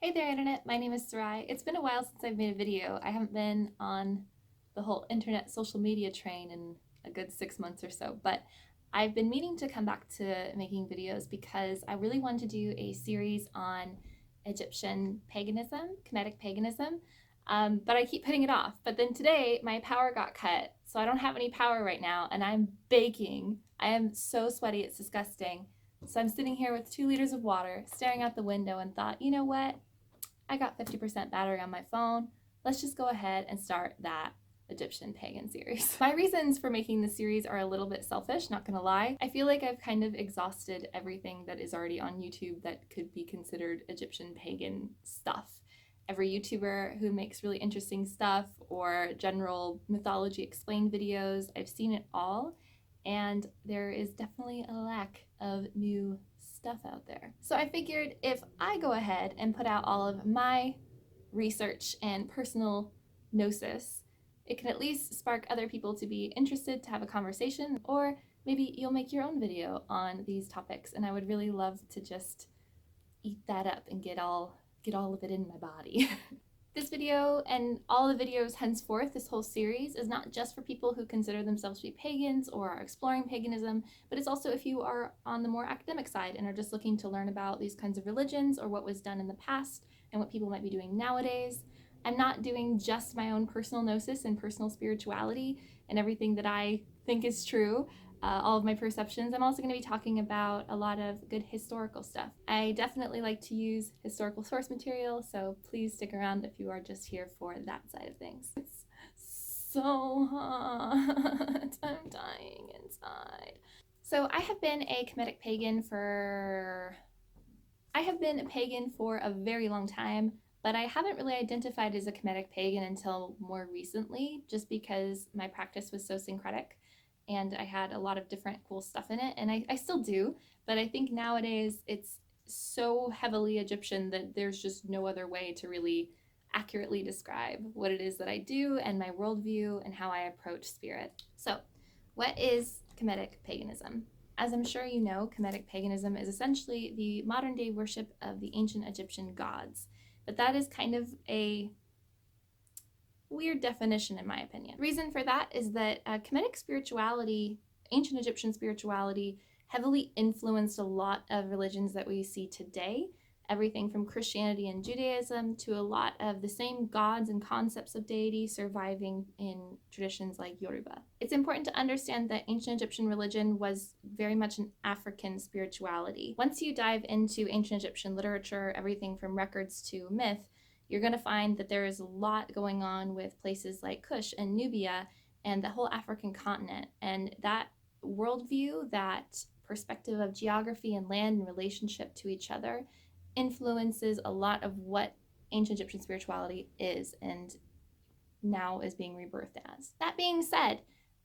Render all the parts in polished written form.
Hey there, Internet. My name is Sarai. It's been a while since I've made a video. I haven't been on the whole internet social media train in a good 6 months or so, but I've been meaning to come back to making videos because I really wanted to do a series on Egyptian paganism, Kemetic paganism, but I keep putting it off. But then today my power got cut, so I don't have any power right now, and I'm baking. I am so sweaty, it's disgusting. So I'm sitting here with 2 liters of water, staring out the window, and thought, you know what? I got 50% battery on my phone. Let's just go ahead and start that Egyptian pagan series. My reasons for making this series are a little bit selfish, not gonna lie. I feel like I've kind of exhausted everything that is already on YouTube that could be considered Egyptian pagan stuff. Every YouTuber who makes really interesting stuff or general mythology explained videos, I've seen it all, and there is definitely a lack of new stuff out there. So I figured if I go ahead and put out all of my research and personal gnosis, it can at least spark other people to be interested, to have a conversation, or maybe you'll make your own video on these topics, and I would really love to just eat that up and get all of it in my body. This video and all the videos henceforth, this whole series, is not just for people who consider themselves to be pagans or are exploring paganism, but it's also if you are on the more academic side and are just looking to learn about these kinds of religions or what was done in the past and what people might be doing nowadays. I'm not doing just my own personal gnosis and personal spirituality and everything that I think is true. All of my perceptions. I'm also going to be talking about a lot of good historical stuff. I definitely like to use historical source material, so please stick around if you are just here for that side of things. It's so hot. I'm dying inside. So I have been a Kemetic pagan for a very long time, but I haven't really identified as a Kemetic pagan until more recently, just because my practice was so syncretic and I had a lot of different cool stuff in it, and I still do, but I think nowadays it's so heavily Egyptian that there's just no other way to really accurately describe what it is that I do and my worldview and how I approach spirit. So, what is Kemetic paganism? As I'm sure you know, Kemetic paganism is essentially the modern day worship of the ancient Egyptian gods, but that is kind of a weird definition in my opinion. The reason for that is that Kemetic spirituality, ancient Egyptian spirituality, heavily influenced a lot of religions that we see today. Everything from Christianity and Judaism to a lot of the same gods and concepts of deity surviving in traditions like Yoruba. It's important to understand that ancient Egyptian religion was very much an African spirituality. Once you dive into ancient Egyptian literature, everything from records to myth, you're going to find that there is a lot going on with places like Kush and Nubia and the whole African continent. And that worldview, that perspective of geography and land and relationship to each other influences a lot of what ancient Egyptian spirituality is and now is being rebirthed as. That being said,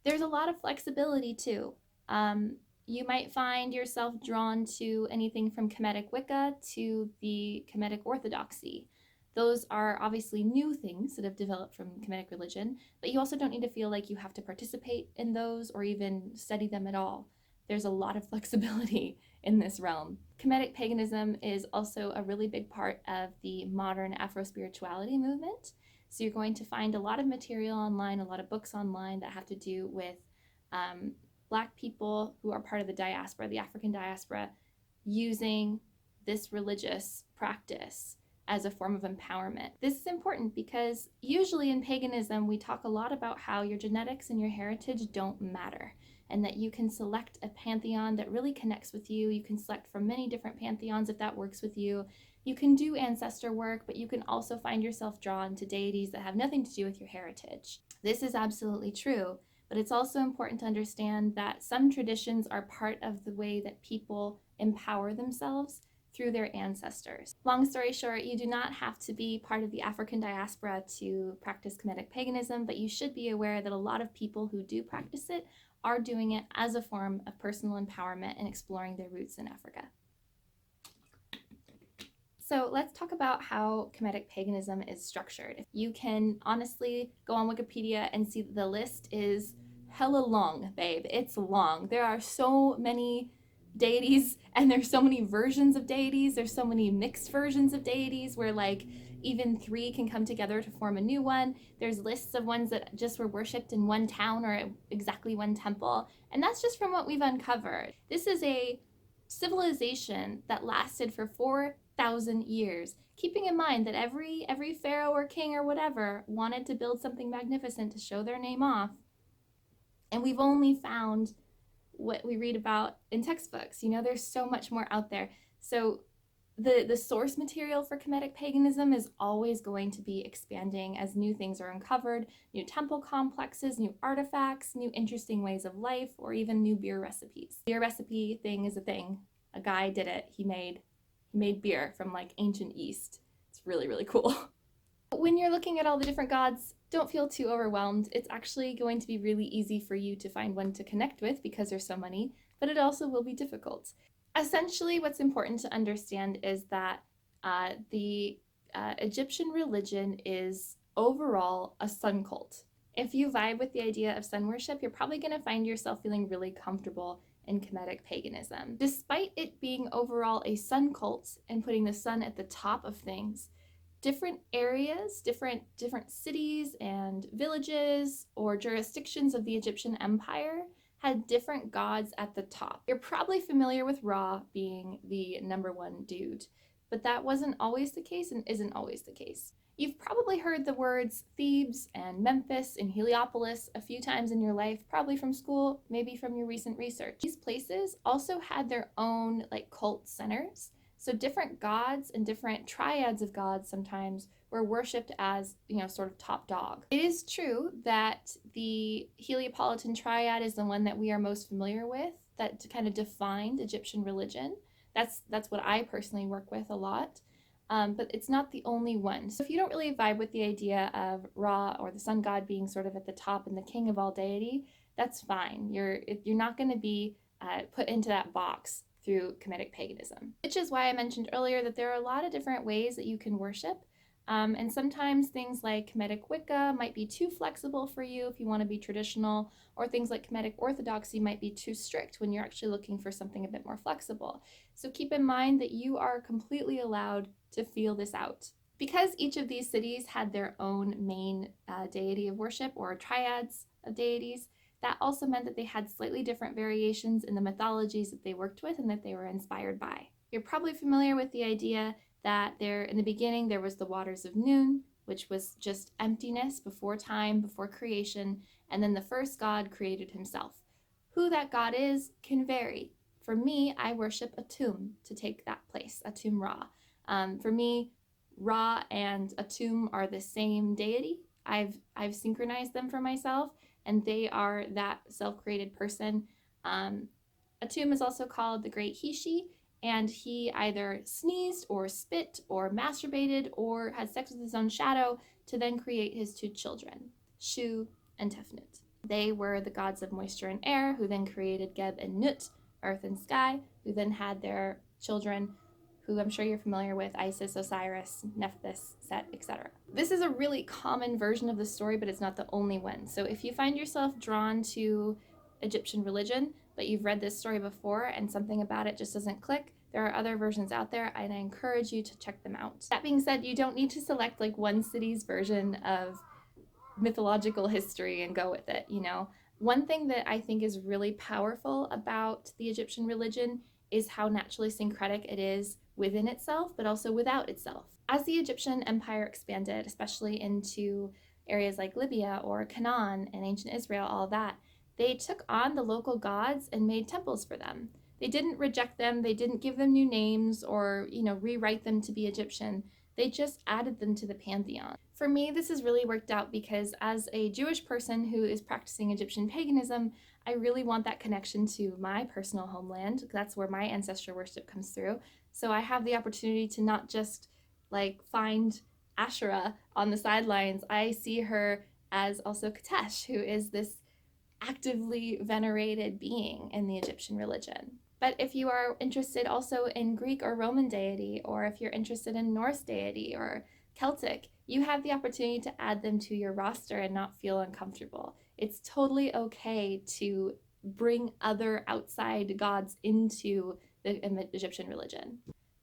there's a lot of flexibility too. You might find yourself drawn to anything from Kemetic Wicca to the Kemetic Orthodoxy. Those are obviously new things that have developed from Kemetic religion, but you also don't need to feel like you have to participate in those or even study them at all. There's a lot of flexibility in this realm. Kemetic paganism is also a really big part of the modern Afro-spirituality movement. So you're going to find a lot of material online, a lot of books online that have to do with Black people who are part of the diaspora, the African diaspora, using this religious practice as a form of empowerment. This is important because usually in paganism, we talk a lot about how your genetics and your heritage don't matter, and that you can select a pantheon that really connects with you. You can select from many different pantheons if that works with you. You can do ancestor work, but you can also find yourself drawn to deities that have nothing to do with your heritage. This is absolutely true, but it's also important to understand that some traditions are part of the way that people empower themselves through their ancestors. Long story short, you do not have to be part of the African diaspora to practice Kemetic paganism, but you should be aware that a lot of people who do practice it are doing it as a form of personal empowerment and exploring their roots in Africa. So let's talk about how Kemetic paganism is structured. You can honestly go on Wikipedia and see that the list is hella long, babe. It's long. There are so many deities, and there's so many versions of deities. There's so many mixed versions of deities where like even three can come together to form a new one. There's lists of ones that just were worshipped in one town or exactly one temple, and that's just from what we've uncovered. This is a civilization that lasted for 4,000 years, keeping in mind that every pharaoh or king or whatever wanted to build something magnificent to show their name off, and we've only found what we read about in textbooks. You know, there's so much more out there. So the source material for Kemetic paganism is always going to be expanding as new things are uncovered, new temple complexes, new artifacts, new interesting ways of life, or even new beer recipes. Beer recipe thing is a thing. A guy did it. He made beer from like ancient East. It's really, really cool. When you're looking at all the different gods, don't feel too overwhelmed. It's actually going to be really easy for you to find one to connect with because there's so many, but it also will be difficult. Essentially, what's important to understand is that the Egyptian religion is overall a sun cult. If you vibe with the idea of sun worship, you're probably going to find yourself feeling really comfortable in Kemetic paganism. Despite it being overall a sun cult and putting the sun at the top of things, different areas, different cities and villages or jurisdictions of the Egyptian empire had different gods at the top. You're probably familiar with Ra being the number one dude, but that wasn't always the case and isn't always the case. You've probably heard the words Thebes and Memphis and Heliopolis a few times in your life, probably from school, maybe from your recent research. These places also had their own like cult centers. So different gods and different triads of gods sometimes were worshipped as, you know, sort of top dog. It is true that the Heliopolitan triad is the one that we are most familiar with, that kind of defined Egyptian religion. That's what I personally work with a lot. But it's not the only one. So if you don't really vibe with the idea of Ra or the sun god being sort of at the top and the king of all deity, that's fine. You're not going to be put into that box through Kemetic paganism, which is why I mentioned earlier that there are a lot of different ways that you can worship. And sometimes things like Kemetic Wicca might be too flexible for you if you want to be traditional, or things like Kemetic Orthodoxy might be too strict when you're actually looking for something a bit more flexible. So keep in mind that you are completely allowed to feel this out. Because each of these cities had their own main deity of worship or triads of deities, that also meant that they had slightly different variations in the mythologies that they worked with and that they were inspired by. You're probably familiar with the idea that in the beginning there was the waters of Khnum, which was just emptiness before time, before creation, and then the first god created himself. Who that god is can vary. For me, I worship Atum to take that place, Atum Ra. For me, Ra and Atum are the same deity. I've synchronized them for myself, and they are that self-created person. Atum is also called the Great Hishi, and he either sneezed or spit or masturbated or had sex with his own shadow to then create his two children, Shu and Tefnut. They were the gods of moisture and air, who then created Geb and Nut, earth and sky, who then had their children, who I'm sure you're familiar with, Isis, Osiris, Nephthys, Set, etc. This is a really common version of the story, but it's not the only one. So if you find yourself drawn to Egyptian religion, but you've read this story before and something about it just doesn't click, there are other versions out there, and I encourage you to check them out. That being said, you don't need to select like one city's version of mythological history and go with it, you know. One thing that I think is really powerful about the Egyptian religion is how naturally syncretic it is within itself, but also without itself. As the Egyptian empire expanded, especially into areas like Libya or Canaan and ancient Israel, all that, they took on the local gods and made temples for them. They didn't reject them, they didn't give them new names or, you know, rewrite them to be Egyptian. They just added them to the pantheon. For me, this has really worked out because as a Jewish person who is practicing Egyptian paganism, I really want that connection to my personal homeland. That's where my ancestral worship comes through. So I have the opportunity to not just like find Asherah on the sidelines. I see her as also Katesh, who is this actively venerated being in the Egyptian religion. But if you are interested also in Greek or Roman deity, or if you're interested in Norse deity or Celtic, you have the opportunity to add them to your roster and not feel uncomfortable. It's totally okay to bring other outside gods into the Egyptian religion.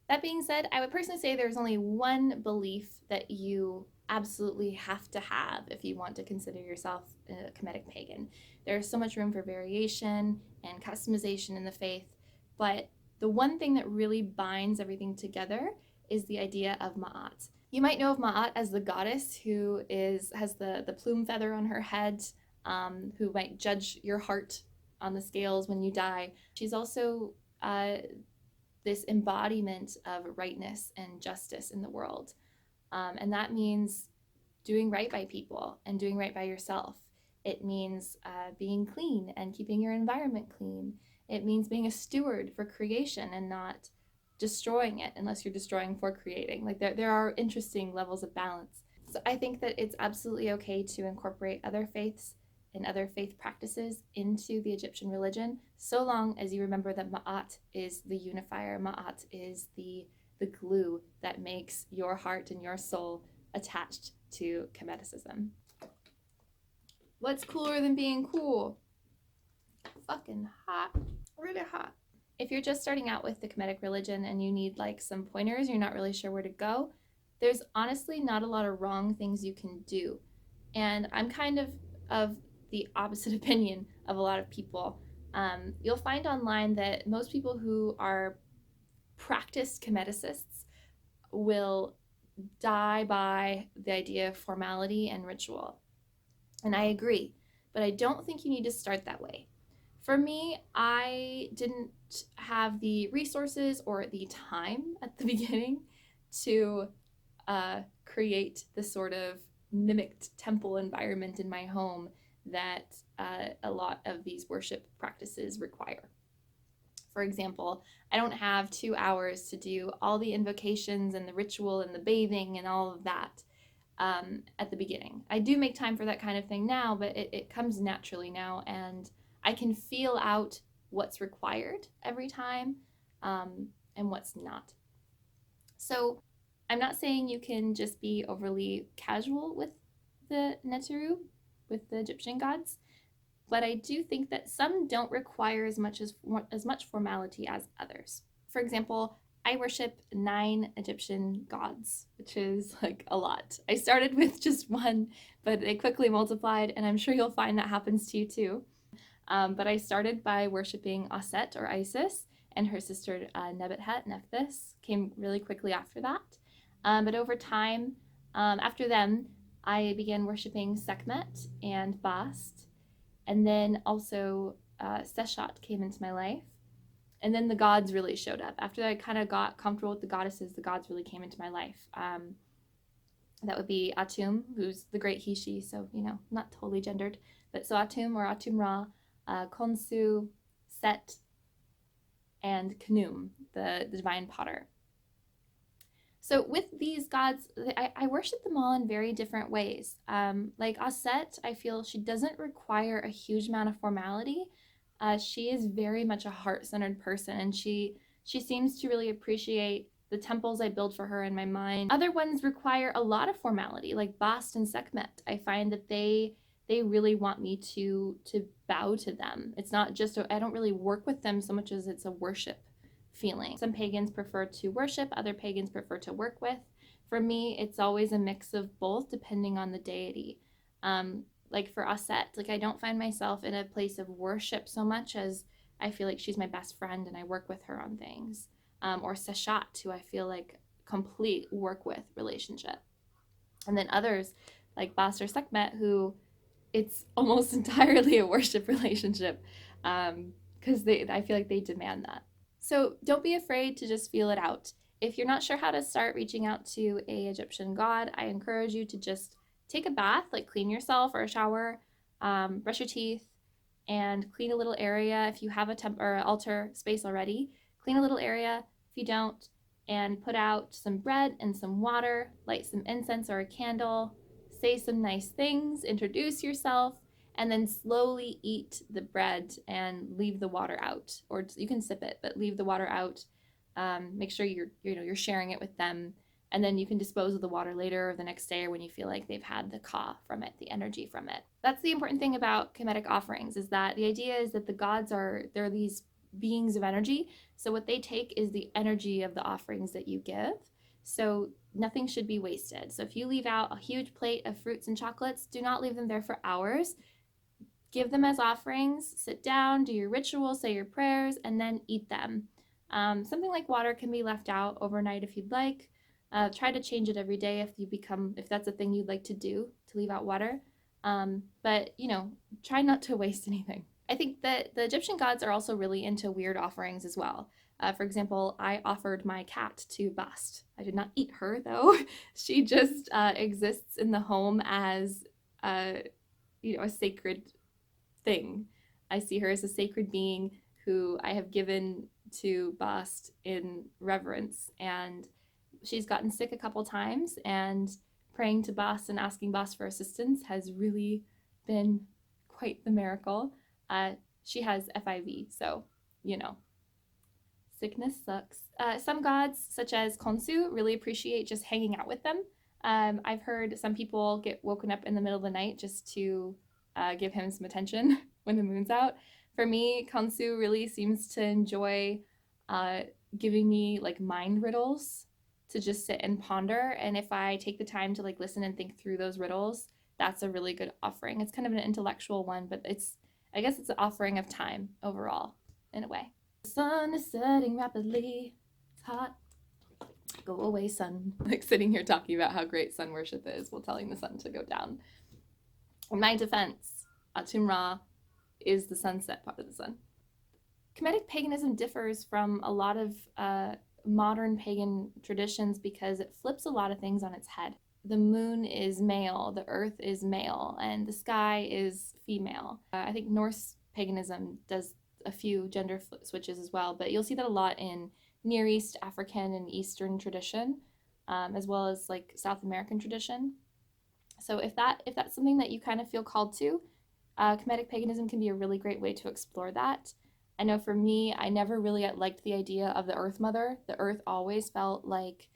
That being said, I would personally say there's only one belief that you absolutely have to have if you want to consider yourself a Kemetic pagan. There's so much room for variation and customization in the faith, but the one thing that really binds everything together is the idea of Ma'at. You might know of Ma'at as the goddess who has the plume feather on her head, who might judge your heart on the scales when you die. She's also this embodiment of rightness and justice in the world. And that means doing right by people and doing right by yourself. It means being clean and keeping your environment clean. It means being a steward for creation and not destroying it unless you're destroying for creating. Like there are interesting levels of balance. So I think that it's absolutely okay to incorporate other faiths and other faith practices into the Egyptian religion, so long as you remember that Ma'at is the unifier. Ma'at is the glue that makes your heart and your soul attached to Kemeticism. What's cooler than being cool? Fucking hot. Really hot. If you're just starting out with the Kemetic religion and you need like some pointers, you're not really sure where to go, there's honestly not a lot of wrong things you can do. And I'm kind of the opposite opinion of a lot of people. You'll find online that most people who are practiced Kemeticists will die by the idea of formality and ritual. And I agree, but I don't think you need to start that way. For me, I didn't have the resources or the time at the beginning to create the sort of mimicked temple environment in my home that a lot of these worship practices require. For example, I don't have 2 hours to do all the invocations and the ritual and the bathing and all of that at the beginning. I do make time for that kind of thing now, but it comes naturally now, and I can feel out what's required every time and what's not. So I'm not saying you can just be overly casual with the ntrw, with the Egyptian gods, but I do think that some don't require as much formality as others. For example, I worship 9 Egyptian gods, which is like a lot. I started with just one, but they quickly multiplied, and I'm sure you'll find that happens to you too. But I started by worshiping Aset or Isis, and her sister Nephthys came really quickly after that. But over time, after them, I began worshiping Sekhmet and Bast, and then also Seshat came into my life. And then the gods really showed up. After I kind of got comfortable with the goddesses, the gods really came into my life. That would be Atum, who's the great he/she, so, not totally gendered. But so Atum or Atum Ra, Khonsu, Set, and Khnum, the divine potter. So with these gods, I worship them all in very different ways. Like Aset, I feel she doesn't require a huge amount of formality. She is very much a heart-centered person, and she seems to really appreciate the temples I build for her in my mind. Other ones require a lot of formality, like Bast and Sekhmet. I find that they really want me to bow to them. It's not just, I don't really work with them so much as it's a worship feeling. Some pagans prefer to worship, other pagans prefer to work with. For me, it's always a mix of both depending on the deity. Like for Aset, like I don't find myself in a place of worship so much as I feel like she's my best friend and I work with her on things. Or Seshat, who I feel like complete work with relationship. And then others like Bast or Sekhmet, who it's almost entirely a worship relationship because I feel like they demand that. So don't be afraid to just feel it out. If you're not sure how to start reaching out to a Egyptian god, I encourage you to just take a bath, like clean yourself or a shower, brush your teeth, and clean a little area. If you have or altar space already, clean a little area. If you don't, and put out some bread and some water, light some incense or a candle, say some nice things, introduce yourself, and then slowly eat the bread and leave the water out. Or you can sip it, but leave the water out. Make sure you're sharing it with them, And then you can dispose of the water later or the next day or when you feel like they've had the ka from it, the energy from it. That's the important thing about Kemetic offerings, is that the idea is that the gods they're these beings of energy. So what they take is the energy of the offerings that you give. So nothing should be wasted. So if you leave out a huge plate of fruits and chocolates, do not leave them there for hours. Give them as offerings, sit down, do your ritual, say your prayers, and then eat them. Something like water can be left out overnight if you'd like. Try to change it every day if that's a thing you'd like to do, to leave out water. But try not to waste anything. I think that the Egyptian gods are also really into weird offerings as well. For example, I offered my cat to Bast. I did not eat her though. She just exists in the home as a sacred thing. I see her as a sacred being who I have given to Bast in reverence, and she's gotten sick a couple times, and praying to Bast and asking Bast for assistance has really been quite the miracle. She has FIV, so sickness sucks. Some gods, such as Khonsu, really appreciate just hanging out with them. I've heard some people get woken up in the middle of the night just to give him some attention when the moon's out. For me, Khonsu really seems to enjoy giving me like mind riddles to just sit and ponder. And if I take the time to like listen and think through those riddles, that's a really good offering. It's kind of an intellectual one, but I guess it's an offering of time overall, in a way. The sun is setting rapidly. It's hot. Go away, sun. Like sitting here talking about how great sun worship is while telling the sun to go down. In my defense, Atum Ra is the sunset part of the sun. Kemetic paganism differs from a lot of modern pagan traditions because it flips a lot of things on its head. The moon is male, the earth is male, and the sky is female. I think Norse paganism does a few gender switches as well, but you'll see that a lot in Near East, African, and Eastern tradition, as well as like South American tradition. So if that's something that you kind of feel called to, Kemetic paganism can be a really great way to explore that. I know for me, I never really liked the idea of the Earth Mother. The Earth always felt like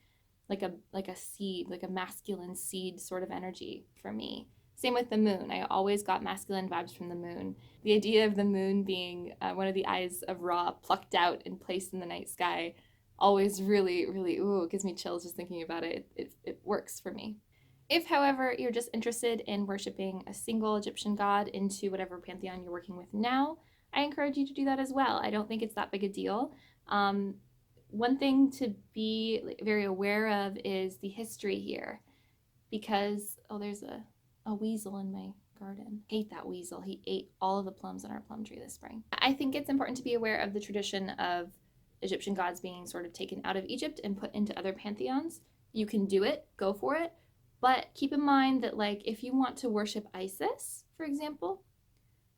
a seed, like a masculine seed sort of energy for me. Same with the moon. I always got masculine vibes from the moon. The idea of the moon being one of the eyes of Ra plucked out and placed in the night sky always really, really, it gives me chills just thinking about it. It works for me. If, however, you're just interested in worshiping a single Egyptian god into whatever pantheon you're working with now, I encourage you to do that as well. I don't think it's that big a deal. One thing to be very aware of is the history here, because there's a weasel in my garden. I hate that weasel. He ate all of the plums on our plum tree this spring. I think it's important to be aware of the tradition of Egyptian gods being sort of taken out of Egypt and put into other pantheons. You can do it, go for it, but keep in mind that like if you want to worship Isis, for example,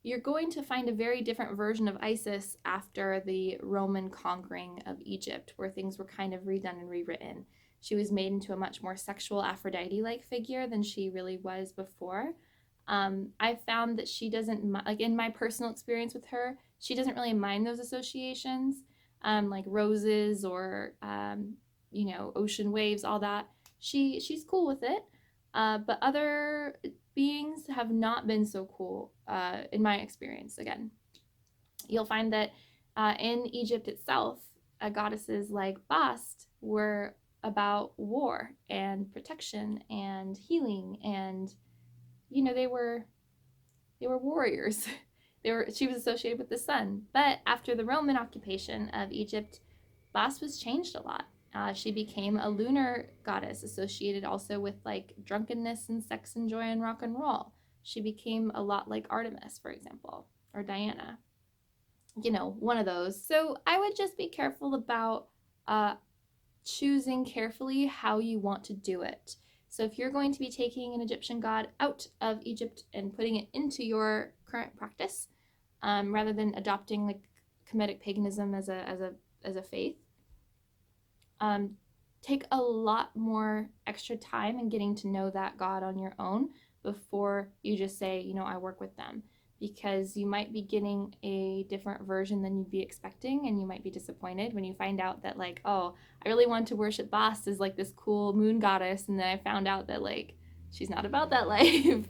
you're going to find a very different version of Isis after the Roman conquering of Egypt, where things were kind of redone and rewritten. She was made into a much more sexual Aphrodite-like figure than she really was before. I found that she doesn't, like in my personal experience with her, she doesn't really mind those associations, like roses or, ocean waves, all that. She's cool with it. But other beings have not been so cool in my experience. Again, you'll find that in Egypt itself, goddesses like Bast were about war and protection and healing, and they were warriors. She was associated with the sun. But after the Roman occupation of Egypt, Bast was changed a lot. She became a lunar goddess associated also with like drunkenness and sex and joy and rock and roll. She became a lot like Artemis, for example, or Diana. One of those. So I would just be careful about choosing carefully how you want to do it. So if you're going to be taking an Egyptian god out of Egypt and putting it into your current practice, rather than adopting like Kemetic paganism as a faith, take a lot more extra time in getting to know that god on your own before you just say, I work with them. because you might be getting a different version than you'd be expecting, and you might be disappointed when you find out that, like, oh, I really want to worship Bast as like this cool moon goddess, and then I found out that like she's not about that life.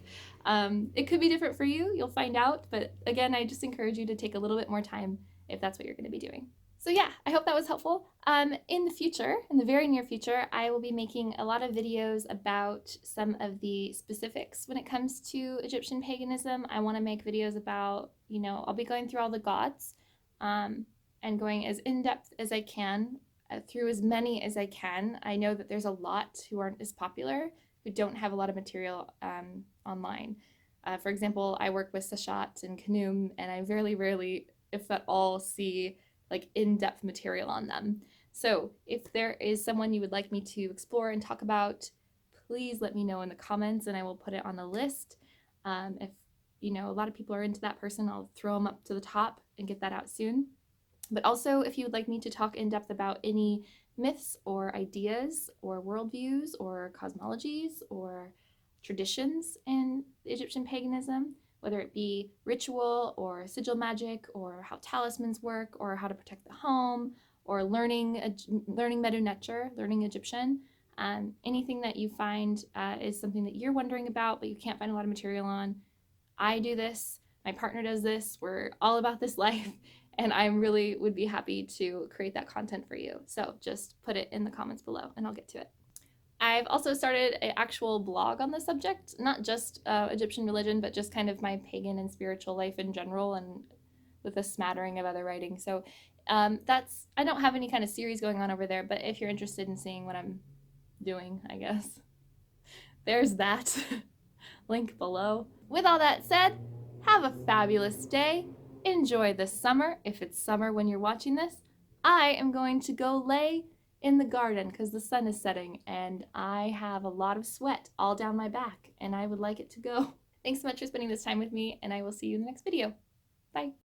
It could be different for you, you'll find out, but again, I just encourage you to take a little bit more time if that's what you're going to be doing. So yeah, I hope that was helpful. In the future, in the very near future, I will be making a lot of videos about some of the specifics when it comes to Egyptian paganism. I want to make videos about, I'll be going through all the gods, and going as in-depth as I can, through as many as I can. I know that there's a lot who aren't as popular, who don't have a lot of material online. For example, I work with Seshat and Khnum, and I very rarely, if at all, see like in-depth material on them. So if there is someone you would like me to explore and talk about, please let me know in the comments and I will put it on a list. If a lot of people are into that person, I'll throw them up to the top and get that out soon. But also, if you would like me to talk in depth about any myths or ideas or worldviews or cosmologies or traditions in Egyptian paganism, whether it be ritual or sigil magic or how talismans work or how to protect the home or learning Medu Neter, learning Egyptian, anything that you find is something that you're wondering about but you can't find a lot of material on, I do this, my partner does this, we're all about this life, and I really would be happy to create that content for you. So just put it in the comments below and I'll get to it. I've also started an actual blog on the subject, not just Egyptian religion, but just kind of my pagan and spiritual life in general, and with a smattering of other writing. So I don't have any kind of series going on over there, but if you're interested in seeing what I'm doing, I guess, there's that. Link below. With all that said, have a fabulous day. Enjoy the summer, if it's summer when you're watching this. I am going to go lay in the garden because the sun is setting and I have a lot of sweat all down my back and I would like it to go. Thanks so much for spending this time with me, and I will see you in the next video. Bye.